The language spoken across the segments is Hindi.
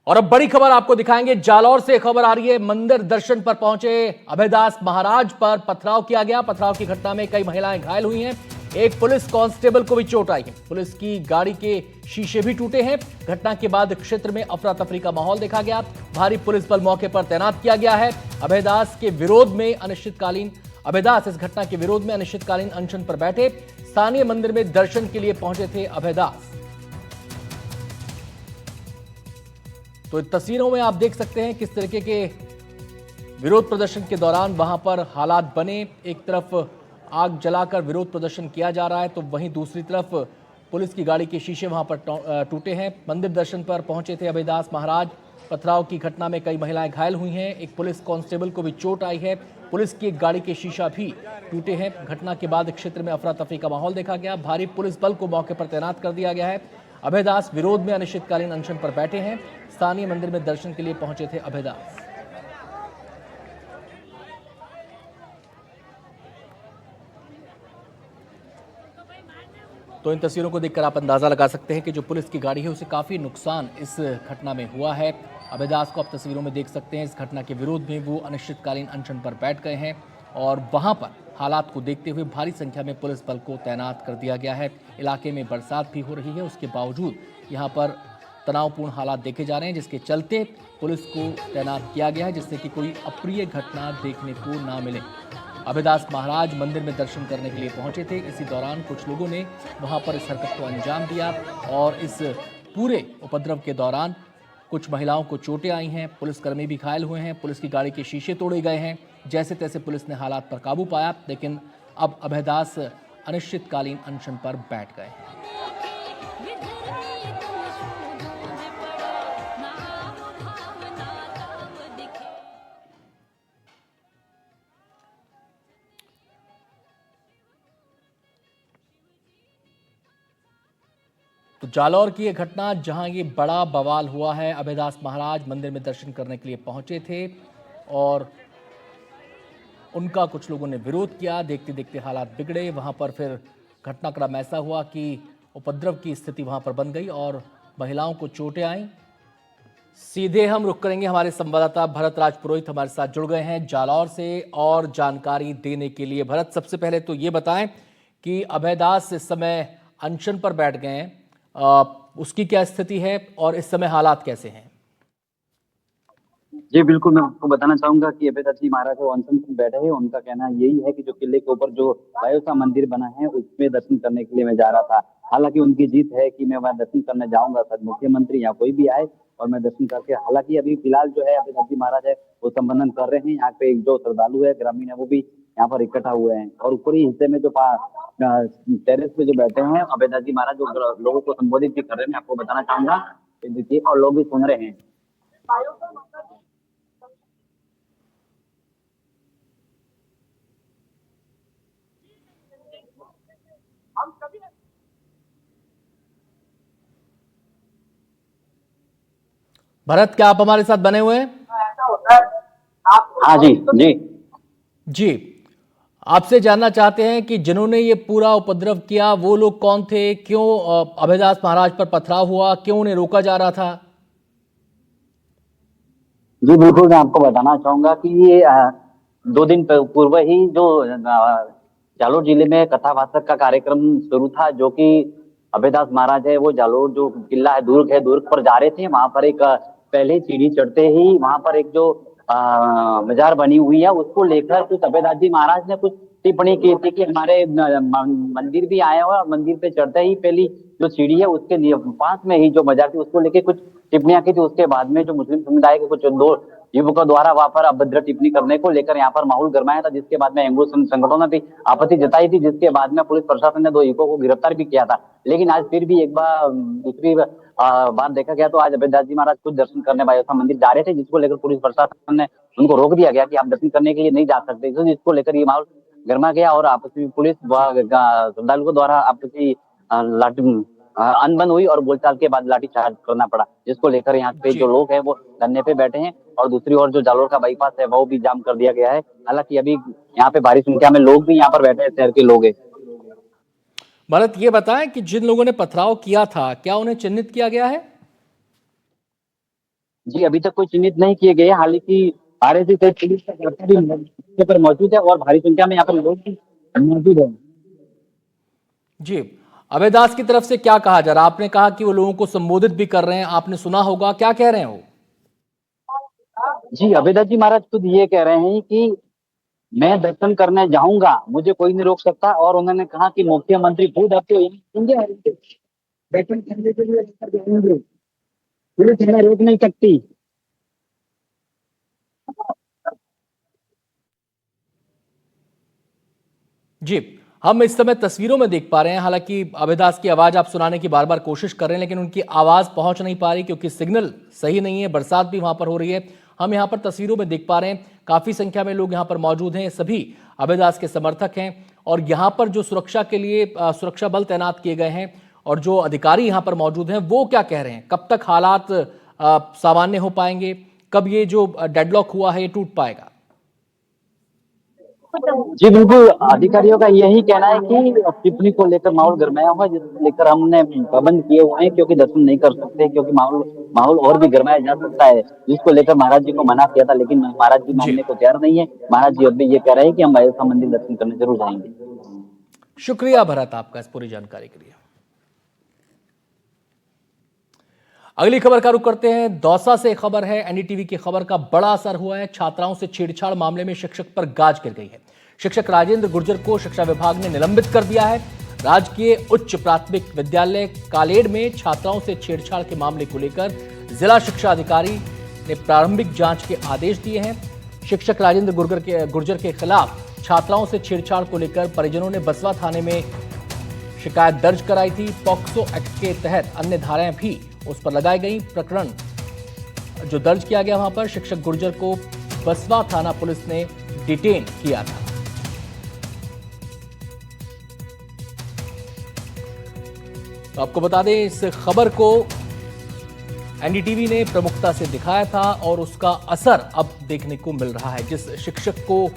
और अब बड़ी खबर आपको दिखाएंगे। जालौर से खबर आ रही है। मंदिर दर्शन पर पहुंचे अभयदास महाराज पर पथराव किया गया। पथराव की घटना में कई महिलाएं घायल हुई हैं। एक पुलिस कांस्टेबल को भी चोट आई है। पुलिस की गाड़ी के शीशे भी टूटे हैं। घटना के बाद क्षेत्र में अफरा तफरी का माहौल देखा गया। भारी पुलिस बल मौके पर तैनात किया गया है। अभयदास इस घटना के विरोध में अनिश्चितकालीन अनशन पर बैठे। स्थानीय मंदिर में दर्शन के लिए पहुंचे थे अभयदास। तो तस्वीरों में आप देख सकते हैं किस तरीके के विरोध प्रदर्शन के दौरान वहां पर हालात बने। एक तरफ आग जलाकर विरोध प्रदर्शन किया जा रहा है, तो वहीं दूसरी तरफ पुलिस की गाड़ी के शीशे वहां पर टूटे हैं। मंदिर दर्शन पर पहुंचे थे अभयदास महाराज। पथराव की घटना में कई महिलाएं घायल हुई हैं। एक पुलिस कांस्टेबल को भी चोट आई है। पुलिस की एक गाड़ी के शीशा भी टूटे हैं। घटना के बाद क्षेत्र में अफरा तफरी का माहौल देखा गया। भारी पुलिस बल को मौके पर तैनात कर दिया गया है। अभयदास विरोध में अनिश्चितकालीन अनशन पर बैठे हैं। स्थानीय मंदिर में दर्शन के लिए पहुंचे थे अभयदास। तो इन तस्वीरों को देखकर आप अंदाजा लगा सकते हैं कि जो पुलिस की गाड़ी है उसे काफी नुकसान इस घटना में हुआ है। अभयदास को आप तस्वीरों में देख सकते हैं। इस घटना के विरोध में वो अनिश्चितकालीन अनशन पर बैठ गए हैं और वहां पर हालात को देखते हुए भारी संख्या में पुलिस बल को तैनात कर दिया गया है। इलाके में बरसात भी हो रही है, उसके बावजूद यहाँ पर तनावपूर्ण हालात देखे जा रहे हैं, जिसके चलते पुलिस को तैनात किया गया है, जिससे कि कोई अप्रिय घटना देखने को ना मिले। अभयदास महाराज मंदिर में दर्शन करने के लिए पहुंचे थे। इसी दौरान कुछ लोगों ने वहां पर इस हरकत को अंजाम दिया और इस पूरे उपद्रव के दौरान कुछ महिलाओं को चोटें आई हैं। पुलिसकर्मी भी घायल हुए हैं। पुलिस की गाड़ी के शीशे तोड़े गए हैं। जैसे तैसे पुलिस ने हालात पर काबू पाया, लेकिन अब अभयदास अनिश्चितकालीन अनशन पर बैठ गए हैं। तो जालौर की यह घटना जहां ये बड़ा बवाल हुआ है। अभयदास महाराज मंदिर में दर्शन करने के लिए पहुंचे थे और उनका कुछ लोगों ने विरोध किया। देखते देखते हालात बिगड़े। वहां पर फिर घटनाक्रम ऐसा हुआ कि उपद्रव की स्थिति वहां पर बन गई और महिलाओं को चोटें आईं। सीधे हम रुख करेंगे। हमारे संवाददाता भरत राज पुरोहित हमारे साथ जुड़ गए हैं जालौर से और जानकारी देने के लिए। भरत, सबसे पहले तो ये बताएं कि अभयदास इस समय अनशन पर बैठ गए हैं, उसकी क्या स्थिति है और इस समय हालात कैसे हैं? जी बिल्कुल, मैं आपको बताना चाहूंगा कि अभयदास जी महाराज वो अनशन पर बैठे हैं। उनका कहना यही है कि जो किले के ऊपर जो बायोसा मंदिर बना है उसमें दर्शन करने के लिए मैं जा रहा था। हालांकि उनकी जीत है कि मैं वहां दर्शन करने जाऊंगा, सर मुख्यमंत्री या कोई भी आए और मैं दर्शन करके। हालांकि अभी फिलहाल जो है अभयदास जी महाराज है वो संबोधन कर रहे हैं। यहाँ पे एक जो श्रद्धालु है, ग्रामीण है, वो भी यहाँ पर इकट्ठा हुए हैं और ऊपरी हिस्से में जो टेरेस पे जो बैठे हैं अभयदास जी महाराज जो लोगों को संबोधित भी कर रहे हैं। मैं आपको बताना चाहूंगा, देखिए, और लोग भी सुन रहे हैं। भरत, क्या आप हमारे साथ बने हुए हैं? हाँ जी जी जी, आपसे जानना चाहते हैं कि जिन्होंने ये पूरा उपद्रव किया वो लोग कौन थे, क्यों अभयदास महाराज पर पथराव हुआ, क्यों उन्हें रोका जा रहा था? जी बिल्कुल, मैं आपको बताना चाहूंगा कि ये 2 दिन पूर्व ही जो जालोर जिले में कथावाचक का कार्यक्रम शुरू था, जो कि अभयदास महाराज है वो जालोर जो किला है, दुर्ग पर जा रहे थे। वहां पर एक पहले सीढ़ी चढ़ते ही वहां पर एक जो मजार बनी हुई है उसको लेकर कुछ अभयदास जी महाराज ने कुछ टिप्पणी की थी कि हमारे मंदिर भी आए हुए और मंदिर पे चढ़ते ही पहली जो सीढ़ी है उसके पास में ही जो मजार थी उसको लेके कुछ टिप्पणियां की थी। उसके बाद में जो मुस्लिम समुदाय के कुछ 2 युवकों द्वारा वहां पर अभद्र टिप्पणी करने को लेकर यहाँ पर माहौल गरमाया था, जिसके बाद में हिंदू संगठनों ने भी आपत्ति जताई थी, जिसके बाद में पुलिस प्रशासन ने 2 युवकों को गिरफ्तार भी किया था। लेकिन आज फिर भी एक बार दूसरी बार देखा गया तो आज अभयदास जी महाराज खुद दर्शन करने बायोसा मंदिर जा रहे थे, जिसको लेकर पुलिस प्रशासन ने उनको रोक दिया गया कि आप दर्शन करने के लिए नहीं जा सकते। जिसको लेकर ये माहौल गर्मा गया और आपस में पुलिस श्रद्धालुओं द्वारा आपसी लाठी अनबन हुई और बोलचाल के बाद लाठीचार्ज करना पड़ा, जिसको लेकर यहाँ पे जो लोग हैं वो धरने पे बैठे हैं और दूसरी ओर जो जालोर का बाईपास है वो भी जाम कर दिया गया है। हालांकि अभी यहाँ पे भारी संख्या में लोग भी यहाँ पर बैठे हैं, शहर के लोग हैं। भरत, ये बताएं कि जिन लोगों ने पथराव किया था क्या उन्हें चिन्हित किया गया है? जी, अभी तक कोई चिन्हित नहीं किए गए। हालांकि आरएसी से पुलिस का काफी भी मौके पर मौजूद है और भारी संख्या में यहाँ पर लोग भी मौजूद है। जी, अभय दास की तरफ से क्या कहा जा रहा है? आपने कहा कि वो लोगों को संबोधित भी कर रहे हैं, आपने सुना होगा, क्या कह रहे हैं वो? जी, अभेदास जी महाराज खुद ये कह रहे हैं कि मैं दर्शन करने जाऊंगा, मुझे कोई नहीं रोक सकता। और उन्होंने कहा कि मुख्यमंत्री खुद आपको दर्शन करने के लिए लेकर जाएंगे, पुलिस हमें रोक नहीं सकती। जी, हम इस समय तस्वीरों में देख पा रहे हैं, हालांकि अभयदास की आवाज आप सुनाने की बार बार कोशिश कर रहे हैं, लेकिन उनकी आवाज पहुंच नहीं पा रही क्योंकि सिग्नल सही नहीं है। बरसात भी वहां पर हो रही है। हम यहां पर तस्वीरों में देख पा रहे हैं, काफी संख्या में लोग यहां पर मौजूद हैं। सभी अभयदास के समर्थक हैं और यहां पर जो सुरक्षा के लिए सुरक्षा बल तैनात किए गए हैं और जो अधिकारी यहां पर मौजूद हैं, वो क्या कह रहे हैं? कब तक हालात सामान्य हो पाएंगे? कब ये जो डेडलॉक हुआ है ये टूट पाएगा? जी बिल्कुल, अधिकारियों का यही कहना है कि टिप्पणी को लेकर माहौल गरमाया हुआ है, जिसको लेकर हमने पाबंद किए हुए हैं क्योंकि दर्शन नहीं कर सकते, क्योंकि माहौल माहौल और भी गरमाया जा सकता है, जिसको लेकर महाराज जी को मना किया था, लेकिन महाराज जी जी, मानने को तैयार नहीं है। महाराज जी अब भी ये कह रहे हैं कि हम अयोध्या मंदिर दर्शन करने जरूर जाएंगे। शुक्रिया भरत आपका इस पूरी जानकारी के लिए। अगली खबर का रुख करते हैं। दौसा से खबर है, एनडीटीवी की खबर का बड़ा असर हुआ है। छात्राओं से छेड़छाड़ मामले में शिक्षक पर गाज गिर गई है। शिक्षक राजेंद्र गुर्जर को शिक्षा विभाग ने निलंबित कर दिया है। राजकीय उच्च प्राथमिक विद्यालय कालेड़ में छात्राओं से छेड़छाड़ के मामले को लेकर जिला शिक्षा अधिकारी ने प्रारंभिक जांच के आदेश दिए हैं। शिक्षक राजेंद्र गुर्जर के खिलाफ छात्राओं से छेड़छाड़ को लेकर परिजनों ने बसवा थाने में शिकायत दर्ज कराई थी। पॉक्सो एक्ट के तहत अन्य धाराएं भी उस पर लगाई गई। प्रकरण जो दर्ज किया गया, वहां पर शिक्षक गुर्जर को बसवा थाना पुलिस ने डिटेन किया था। तो आपको बता दें, इस खबर को एनडीटीवी ने प्रमुखता से दिखाया था और उसका असर अब देखने को मिल रहा है। जिस शिक्षक को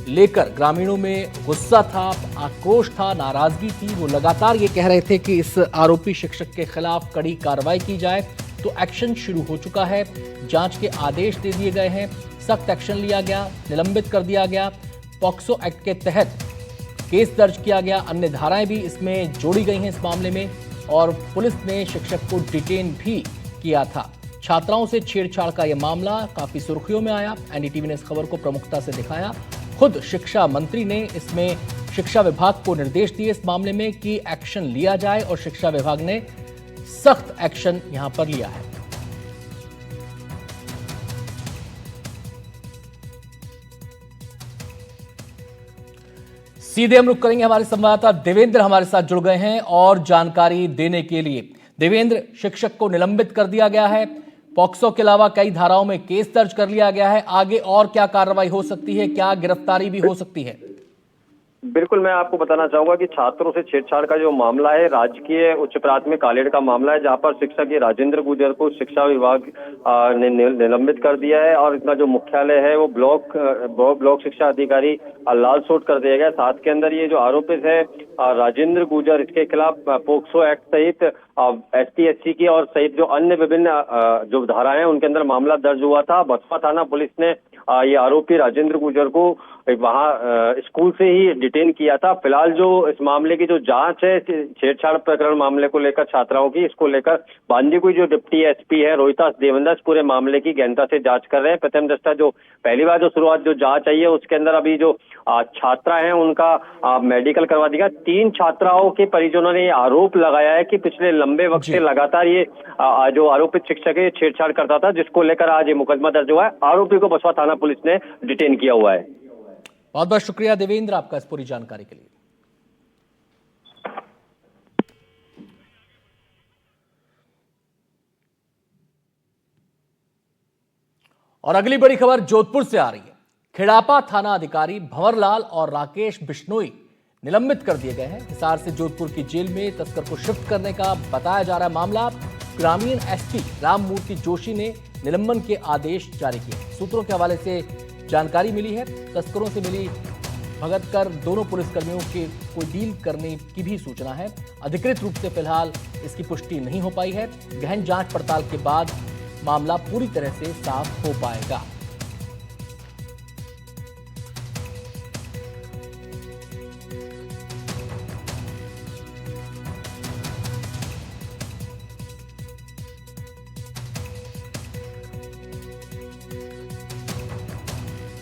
लेकर ग्रामीणों में गुस्सा था, आक्रोश था, नाराजगी थी, वो लगातार ये कह रहे थे कि इस आरोपी शिक्षक के खिलाफ कड़ी कार्रवाई की जाए। तो एक्शन शुरू हो चुका है, जांच के आदेश दे दिए गए हैं, सख्त एक्शन लिया गया, निलंबित कर दिया गया। पॉक्सो एक्ट के तहत केस दर्ज किया गया, अन्य धाराएं भी इसमें जोड़ी गई हैं इस मामले में, और पुलिस ने शिक्षक को डिटेन भी किया था। छात्राओं से छेड़छाड़ का यह मामला काफी सुर्खियों में आया। एनडीटीवी ने इस खबर को प्रमुखता से दिखाया। खुद शिक्षा मंत्री ने इसमें शिक्षा विभाग को निर्देश दिए इस मामले में कि एक्शन लिया जाए, और शिक्षा विभाग ने सख्त एक्शन यहां पर लिया है। सीधे हम रुक करेंगे, हमारे संवाददाता देवेंद्र हमारे साथ जुड़ गए हैं और जानकारी देने के लिए। देवेंद्र, शिक्षक को निलंबित कर दिया गया है, पॉक्सो के अलावा कई धाराओं में केस दर्ज कर लिया गया है। आगे और क्या कार्रवाई हो सकती है, क्या गिरफ्तारी भी हो सकती है? बिल्कुल, मैं आपको बताना चाहूंगा कि छात्रों से छेड़छाड़ का जो मामला है, राजकीय उच्च प्राथमिक कालेड़ का मामला है, जहां पर शिक्षक ये राजेंद्र गुर्जर को शिक्षा विभाग ने निलंबित कर दिया है और इनका जो मुख्यालय है वो ब्लॉक शिक्षा अधिकारी लाल सोट कर दिया गया। साथ के अंदर ये जो आरोपित है राजेंद्र गुर्जर, इसके खिलाफ पोक्सो एक्ट सहित ST/SC की और सहित जो अन्य विभिन्न जो धाराएं हैं उनके अंदर मामला दर्ज हुआ था। बसपा थाना पुलिस ने ये आरोपी राजेंद्र गुर्जर को वहां स्कूल से ही डिटेन किया था। फिलहाल जो इस मामले की जो जांच है, छेड़छाड़ प्रकरण मामले को लेकर छात्राओं की, इसको लेकर बांदीकुई जो डिप्टी SP है रोहितास देवंदस पूरे मामले की गहनता से जांच कर रहे हैं। प्रथम दृष्टया जो पहली बार जो शुरुआत जो जांच आई है उसके अंदर अभी जो छात्रा है उनका मेडिकल करवा दिया। 3 छात्राओं के परिजनों ने आरोप लगाया है कि पिछले लंबे वक्त से लगातार ये जो आरोपित शिक्षक है छेड़छाड़ करता था, जिसको लेकर आज ये मुकदमा दर्ज हुआ है। आरोपी को बसवा थाना पुलिस ने डिटेन किया हुआ है। बहुत बहुत शुक्रिया देवेंद्र आपका इस पूरी जानकारी के लिए। और अगली बड़ी खबर जोधपुर से आ रही है। खेड़ापा थाना अधिकारी भंवरलाल और राकेश बिश्नोई निलंबित कर दिए गए हैं। हिसार से जोधपुर की जेल में तस्कर को शिफ्ट करने का बताया जा रहा है मामला। ग्रामीण SP राममूर्ति जोशी ने निलंबन के आदेश जारी किए। सूत्रों के हवाले से जानकारी मिली है, तस्करों से मिली भगत कर दोनों पुलिसकर्मियों के कोई डील करने की भी सूचना है। अधिकृत रूप से फिलहाल इसकी पुष्टि नहीं हो पाई है। गहन जांच पड़ताल के बाद मामला पूरी तरह से साफ हो पाएगा।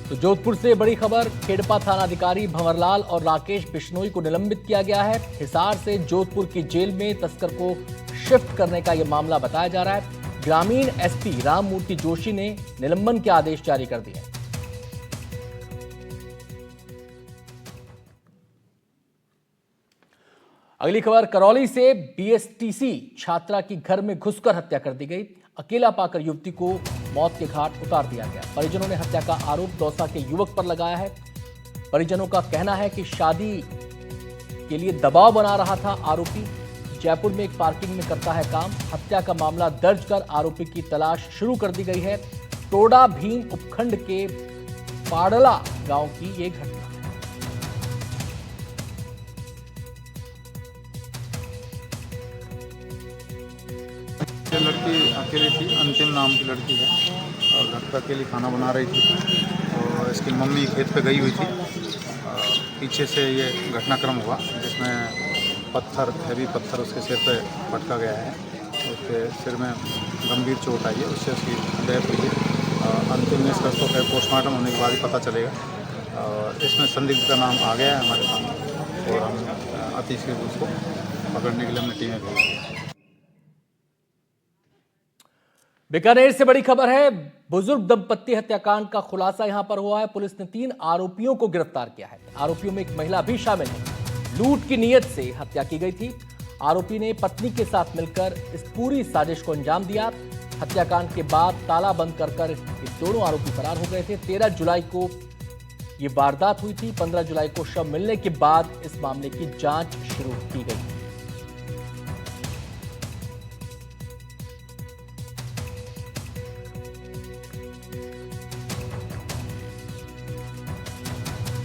तो जोधपुर से बड़ी खबर, खेड़पा थानाधिकारी भंवरलाल और राकेश बिश्नोई को निलंबित किया गया है। हिसार से जोधपुर की जेल में तस्कर को शिफ्ट करने का यह मामला बताया जा रहा है। ग्रामीण एसपी राममूर्ति जोशी ने निलंबन के आदेश जारी कर दिए। अगली खबर, करौली से बीएसटीसी छात्रा की घर में घुसकर हत्या कर दी गई। अकेला पाकर युवती को मौत के घाट उतार दिया गया। परिजनों ने हत्या का आरोप दौसा के युवक पर लगाया है। परिजनों का कहना है कि शादी के लिए दबाव बना रहा था आरोपी। जयपुर में एक पार्किंग में करता है काम। हत्या का मामला दर्ज कर आरोपी की तलाश शुरू कर दी गई है। टोडा भीम उपखंड के पाड़ला गांव की ये घटना। ये लड़की अकेली थी, अंतिम नाम की लड़की है और घर पर अकेली खाना बना रही थी और इसकी मम्मी खेत पे गई हुई थी। पीछे से ये घटनाक्रम हुआ जिसमें हैवी पत्थर उसके सिर पे पटका गया है। उसके सिर में गंभीर चोट आई है, उससे उसकी डेथ हुई है। अंतिम इसका तो पोस्टमार्टम होने के बाद ही पता चलेगा। और इसमें संदिग्ध का नाम आ गया है हमारे सामने और हम अति शीघ्र उसको पकड़ने के लिए हमने टीमें भेजी है। बीकानेर से बड़ी खबर है, बुजुर्ग दंपत्ति हत्याकांड का खुलासा यहां पर हुआ है। पुलिस ने 3 आरोपियों को गिरफ्तार किया है। आरोपियों में एक महिला भी शामिल है। लूट की नीयत से हत्या की गई थी। आरोपी ने पत्नी के साथ मिलकर इस पूरी साजिश को अंजाम दिया। हत्याकांड के बाद ताला बंद कर ये दोनों आरोपी फरार हो गए थे। 13 जुलाई को ये वारदात हुई थी। 15 जुलाई को शव मिलने के बाद इस मामले की जांच शुरू की गई।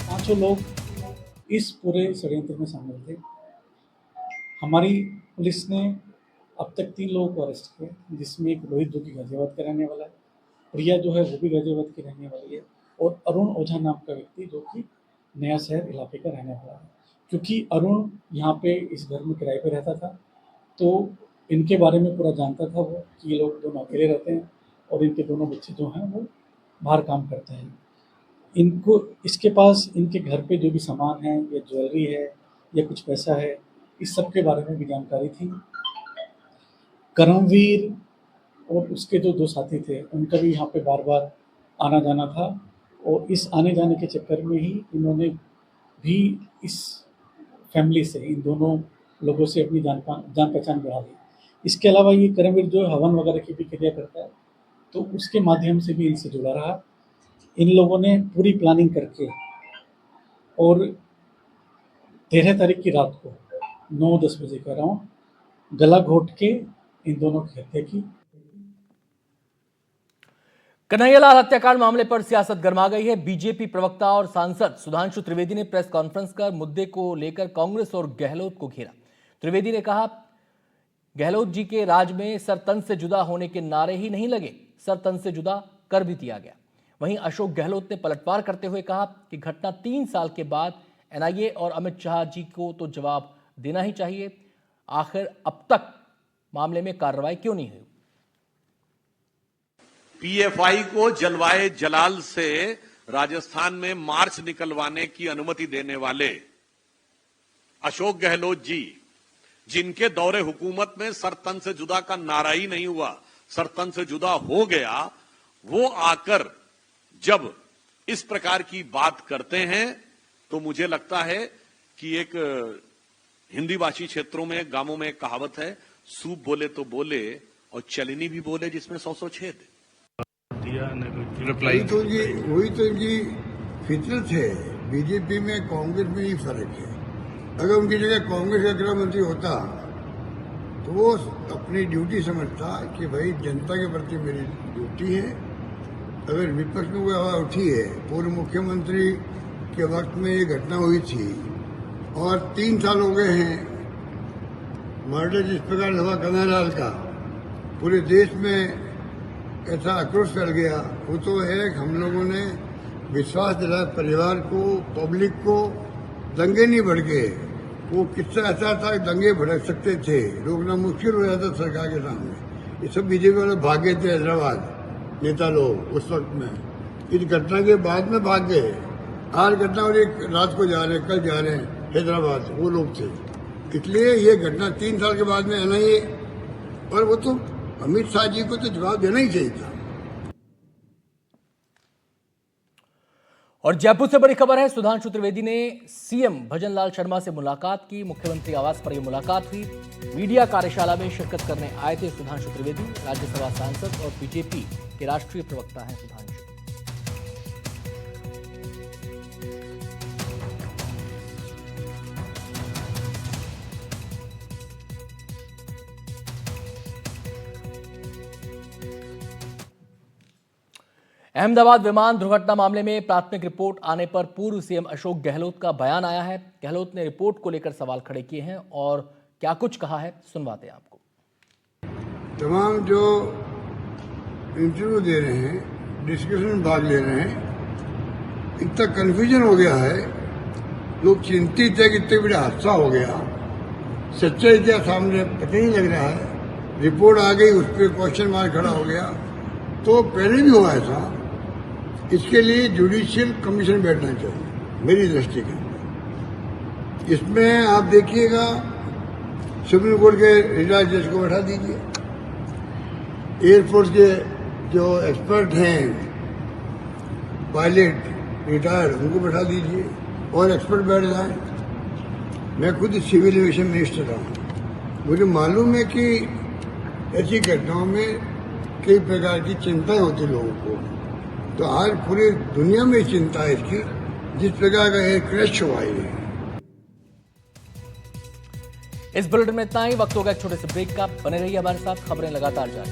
पांचों लोग इस पूरे षड्यंत्र में शामिल थे। हमारी पुलिस ने अब तक 3 लोगों को अरेस्ट किया, जिसमें एक रोहित जो कि गाजियाबाद का रहने वाला है, प्रिया जो है वो भी गाजियाबाद की रहने वाली है, और अरुण ओझा नाम का व्यक्ति जो कि नया शहर इलाके का रहने वाला है। क्योंकि अरुण यहाँ पे इस घर में किराए पे रहता था, तो इनके बारे में पूरा जानता था वो कि ये लोग दोनों अकेले रहते हैं और इनके दोनों बच्चे जो हैं वो बाहर काम करते हैं। इनको इसके पास इनके घर पे जो भी सामान है या ज्वेलरी है या कुछ पैसा है, इस सब के बारे में भी जानकारी थी। करमवीर और उसके जो 2 साथी थे उनका भी यहाँ पे बार बार आना जाना था और इस आने जाने के चक्कर में ही इन्होंने भी इस फैमिली से, इन दोनों लोगों से अपनी जान पहचान बढ़ा ली। इसके अलावा ये करमवीर जो हवन वगैरह की भी क्रिया करता है, तो उसके माध्यम से भी इनसे जुड़ा रहा। इन लोगों ने पूरी प्लानिंग करके और 13 तारीख की रात को 9-10 बजे का अराउंड गला घोट के इन दोनों की हत्या की। कन्हैयालाल हत्याकांड मामले पर सियासत गर्मा गई है। बीजेपी प्रवक्ता और सांसद सुधांशु त्रिवेदी ने प्रेस कॉन्फ्रेंस कर मुद्दे को लेकर कांग्रेस और गहलोत को घेरा। त्रिवेदी ने कहा, गहलोत जी के राज में सर तन से जुदा होने के नारे ही नहीं लगे, सर तन से जुदा कर भी दिया गया। वहीं अशोक गहलोत ने पलटवार करते हुए कहा कि घटना 3 साल के बाद एनआईए और अमित शाह जी को तो जवाब देना ही चाहिए। आखिर अब तक मामले में कार्रवाई क्यों नहीं हुई? पीएफआई को जलवाए जलाल से राजस्थान में मार्च निकलवाने की अनुमति देने वाले अशोक गहलोत जी, जिनके दौरे हुकूमत में सर तन से जुदा का नारा ही नहीं हुआ, सर तन से जुदा हो गया, वो आकर जब इस प्रकार की बात करते हैं तो मुझे लगता है कि एक हिंदी भाषी क्षेत्रों में, गांवों में एक कहावत है, सूप बोले तो बोले और चलनी भी बोले जिसमें 100 छेद। रिप्लाई वही तो इनकी फितरत है। बीजेपी में कांग्रेस में ही फर्क है। अगर उनकी जगह कांग्रेस का गृह मंत्री होता तो वो अपनी ड्यूटी समझता कि भाई जनता के प्रति मेरी ड्यूटी है। अगर विपक्ष में कोई हवा उठी है, पूर्व मुख्यमंत्री के वक्त में ये घटना हुई थी और 3 साल हो गए हैं मर्डर जिस प्रकार हुआ कन्हैयालाल का, पूरे देश में ऐसा आक्रोश फैल गया, वो तो है हम लोगों ने विश्वास दिलाया परिवार को, पब्लिक को, दंगे नहीं भड़के। वो किस्सा ऐसा था कि दंगे भड़क सकते थे, रोकना मुश्किल हो जाता सरकार के सामने। ये सब बीजेपी वाले भागे थे हैदराबाद, नेता लोग उस वक्त में। इस घटना के बाद में भाग गए। आज घटना और एक रात को जा रहे हैं, कल जा रहे हैं हैदराबाद, वो लोग थे। इसलिए ये घटना 3 साल के बाद में एनआईए, और वो तो अमित शाह जी को तो जवाब देना ही चाहिए था। और जयपुर से बड़ी खबर है, सुधांशु त्रिवेदी ने सीएम भजनलाल शर्मा से मुलाकात की। मुख्यमंत्री आवास पर यह मुलाकात हुई। मीडिया कार्यशाला में शिरकत करने आए थे सुधांशु त्रिवेदी। राज्यसभा सांसद और बीजेपी के राष्ट्रीय प्रवक्ता हैं सुधांशु। अहमदाबाद विमान दुर्घटना मामले में प्राथमिक रिपोर्ट आने पर पूर्व सीएम अशोक गहलोत का बयान आया है। गहलोत ने रिपोर्ट को लेकर सवाल खड़े किए हैं और क्या कुछ कहा है, सुनवाते हैं आपको। तमाम जो इंटरव्यू दे रहे हैं, डिस्कशन में भाग ले रहे हैं, इतना कंफ्यूजन हो गया है, लोग चिंतित है कि इतने बड़ा हादसा हो गया, सच्चाई क्या सामने पता नहीं लग रहा है। रिपोर्ट आ गई, उस पर क्वेश्चन मार्क खड़ा हो गया। तो पहले भी हुआ ऐसा, इसके लिए जुडिशियल कमीशन बैठना चाहिए मेरी दृष्टि के अंदर। इसमें आप देखिएगा, सुप्रीम कोर्ट के रिटायर्ड जज को बैठा दीजिए, एयरफोर्स के जो एक्सपर्ट हैं, पायलट रिटायर्ड, उनको बैठा दीजिए और एक्सपर्ट बैठ जाए। मैं खुद सिविल एविएशन मिनिस्टर रहा हूँ, मुझे मालूम है कि ऐसी घटनाओं में कई प्रकार की चिंताएं होती लोगों को। तो आज पूरी दुनिया में चिंता है इसकी, जिस प्रकार का एयर क्रैश हुआ है। इस बुलेटिन में इतना ही। वक्त होगा एक छोटे से ब्रेक का। बने रहिए हमारे साथ, खबरें लगातार जारी।